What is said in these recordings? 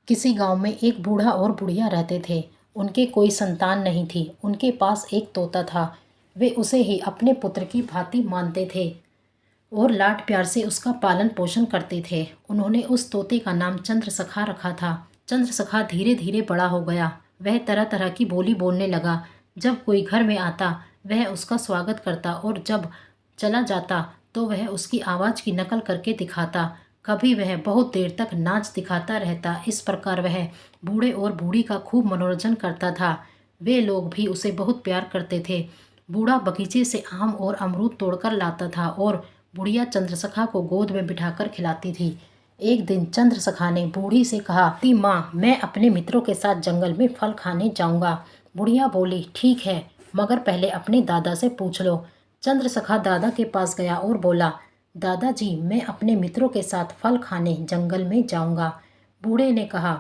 किसी गांव में एक बूढ़ा और बुढ़िया रहते थे। उनके कोई संतान नहीं थी। उनके पास एक तोता था। वे उसे ही अपने पुत्र की भांति मानते थे और लाड प्यार से उसका पालन पोषण करते थे। उन्होंने उस तोते का नाम चंद्रसखा रखा था। चंद्रसखा धीरे धीरे बड़ा हो गया। वह तरह तरह की बोली बोलने लगा। जब कोई घर में आता वह उसका स्वागत करता और जब चला जाता तो वह उसकी आवाज़ की नकल करके दिखाता। कभी वह बहुत देर तक नाच दिखाता रहता। इस प्रकार वह बूढ़े और बूढ़ी का खूब मनोरंजन करता था। वे लोग भी उसे बहुत प्यार करते थे। बूढ़ा बगीचे से आम और अमरूद तोड़कर लाता था और बुढ़िया चंद्रसखा को गोद में बिठाकर खिलाती थी। एक दिन चंद्रसखा ने बूढ़ी से कहा, ती माँ, मैं अपने मित्रों के साथ जंगल में फल खाने जाऊंगा। बुढ़िया बोली, ठीक है, मगर पहले अपने दादा से पूछ लो। चंद्रसखा दादा के पास गया और बोला, दादाजी, मैं अपने मित्रों के साथ फल खाने जंगल में जाऊंगा। बूढ़े ने कहा,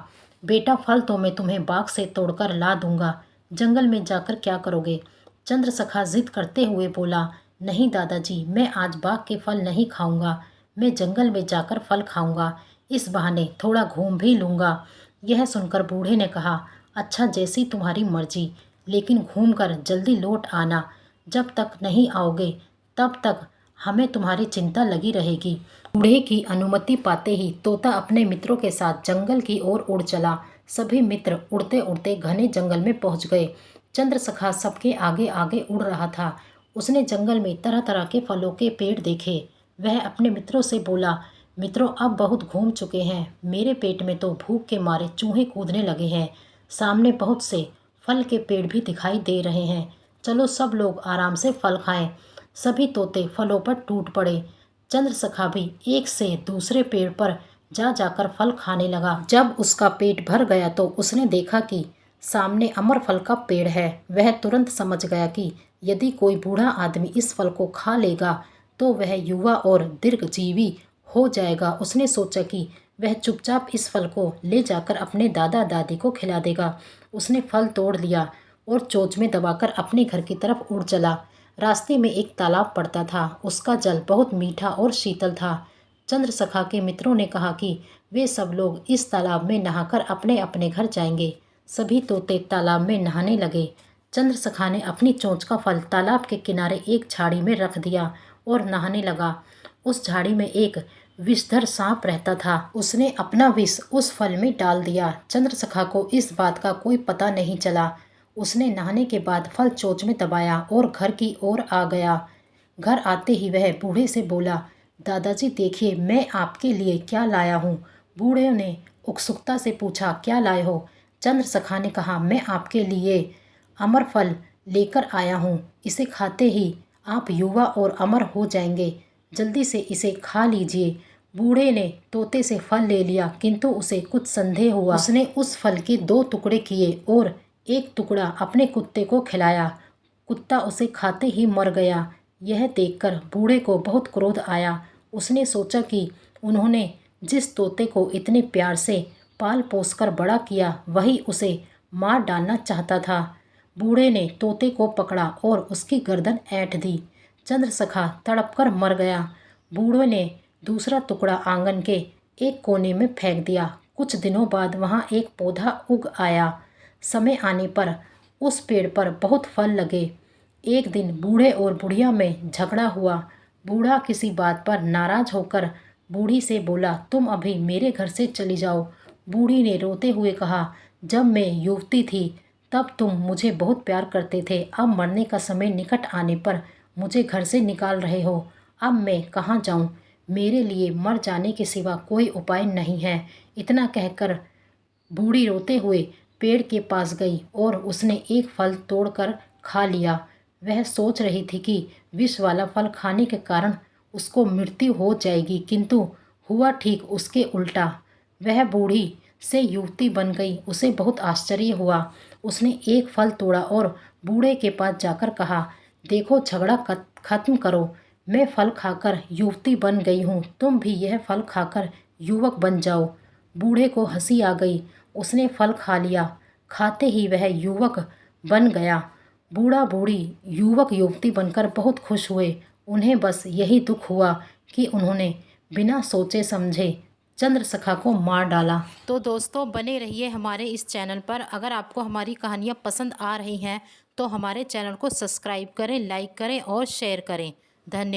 बेटा, फल तो मैं तुम्हें बाग से तोड़कर ला दूंगा, जंगल में जाकर क्या करोगे? चंद्रसखा जिद करते हुए बोला, नहीं दादाजी, मैं आज बाग के फल नहीं खाऊंगा, मैं जंगल में जाकर फल खाऊंगा। इस बहाने थोड़ा घूम भी लूँगा। यह सुनकर बूढ़े ने कहा, अच्छा, जैसी तुम्हारी मर्जी, लेकिन घूमकर जल्दी लौट आना। जब तक नहीं आओगे तब तक हमें तुम्हारी चिंता लगी रहेगी। बूढ़े की अनुमति पाते ही तोता अपने मित्रों के साथ जंगल की ओर उड़ चला। सभी मित्र उड़ते उड़ते घने जंगल में पहुंच गए। चंद्रसखा सबके आगे आगे उड़ रहा था। उसने जंगल में तरह तरह के फलों के पेड़ देखे। वह अपने मित्रों से बोला, मित्रों, अब बहुत घूम चुके हैं। मेरे पेट में तो भूख के मारे चूहे कूदने लगे हैं। सामने बहुत से फल के पेड़ भी दिखाई दे रहे हैं। चलो सब लोग आराम से फल खाएं। सभी तोते फलों पर टूट पड़े। चंद्रसखा भी एक से दूसरे पेड़ पर जा जाकर फल खाने लगा। जब उसका पेट भर गया तो उसने देखा कि सामने अमर फल का पेड़ है। वह तुरंत समझ गया कि यदि कोई बूढ़ा आदमी इस फल को खा लेगा तो वह युवा और दीर्घजीवी हो जाएगा। उसने सोचा कि वह चुपचाप इस फल को ले जाकर अपने दादा दादी को खिला देगा। उसने फल तोड़ लिया और चोंच में दबाकर अपने घर की तरफ उड़ चला। रास्ते में एक तालाब पड़ता था। उसका जल बहुत मीठा और शीतल था। चंद्रसखा के मित्रों ने कहा कि वे सब लोग इस तालाब में नहाकर अपने अपने घर जाएंगे। सभी तोते तालाब में नहाने लगे। चंद्रसखा ने अपनी चोंच का फल तालाब के किनारे एक झाड़ी में रख दिया और नहाने लगा। उस झाड़ी में एक विषधर सांप रहता था। उसने अपना विष उस फल में डाल दिया। चंद्रसखा को इस बात का कोई पता नहीं चला। उसने नहाने के बाद फल चोंच में दबाया और घर की ओर आ गया। घर आते ही वह बूढ़े से बोला, दादाजी, देखिए मैं आपके लिए क्या लाया हूँ। बूढ़े ने उत्सुकता से पूछा, क्या लाए हो? चंद्रसखा ने कहा, मैं आपके लिए अमर फल लेकर आया हूँ। इसे खाते ही आप युवा और अमर हो जाएंगे। जल्दी से इसे खा लीजिए। बूढ़े ने तोते से फल ले लिया, किंतु उसे कुछ संदेह हुआ। उसने उस फल के 2 टुकड़े किए और एक टुकड़ा अपने कुत्ते को खिलाया। कुत्ता उसे खाते ही मर गया। यह देखकर बूढ़े को बहुत क्रोध आया। उसने सोचा कि उन्होंने जिस तोते को इतने प्यार से पाल पोस कर बड़ा किया वही उसे मार डालना चाहता था। बूढ़े ने तोते को पकड़ा और उसकी गर्दन ऐंठ दी। चंद्रसखा तड़पकर मर गया। बूढ़े ने दूसरा टुकड़ा आंगन के एक कोने में फेंक दिया। कुछ दिनों बाद वहाँ एक पौधा उग आया। समय आने पर उस पेड़ पर बहुत फल लगे। एक दिन बूढ़े और बुढ़िया में झगड़ा हुआ। बूढ़ा किसी बात पर नाराज होकर बूढ़ी से बोला, तुम अभी मेरे घर से चली जाओ। बूढ़ी ने रोते हुए कहा, जब मैं युवती थी तब तुम मुझे बहुत प्यार करते थे। अब मरने का समय निकट आने पर मुझे घर से निकाल रहे हो। अब मैं कहाँ जाऊँ? मेरे लिए मर जाने के सिवा कोई उपाय नहीं है। इतना कहकर बूढ़ी रोते हुए पेड़ के पास गई और उसने एक फल तोड़कर खा लिया। वह सोच रही थी कि विष वाला फल खाने के कारण उसको मृत्यु हो जाएगी, किंतु हुआ ठीक उसके उल्टा। वह बूढ़ी से युवती बन गई। उसे बहुत आश्चर्य हुआ। उसने एक फल तोड़ा और बूढ़े के पास जाकर कहा, देखो, झगड़ा खत्म करो। मैं फल खाकर युवती बन गई हूँ, तुम भी यह फल खाकर युवक बन जाओ। बूढ़े को हंसी आ गई। उसने फल खा लिया। खाते ही वह युवक बन गया। बूढ़ा बूढ़ी युवक युवती बनकर बहुत खुश हुए। उन्हें बस यही दुख हुआ कि उन्होंने बिना सोचे समझे चंद्रसखा को मार डाला। तो दोस्तों बने रहिए हमारे इस चैनल पर। अगर आपको हमारी कहानियाँ पसंद आ रही हैं तो हमारे चैनल को सब्सक्राइब करें, लाइक करें और शेयर करें। धन्यवाद।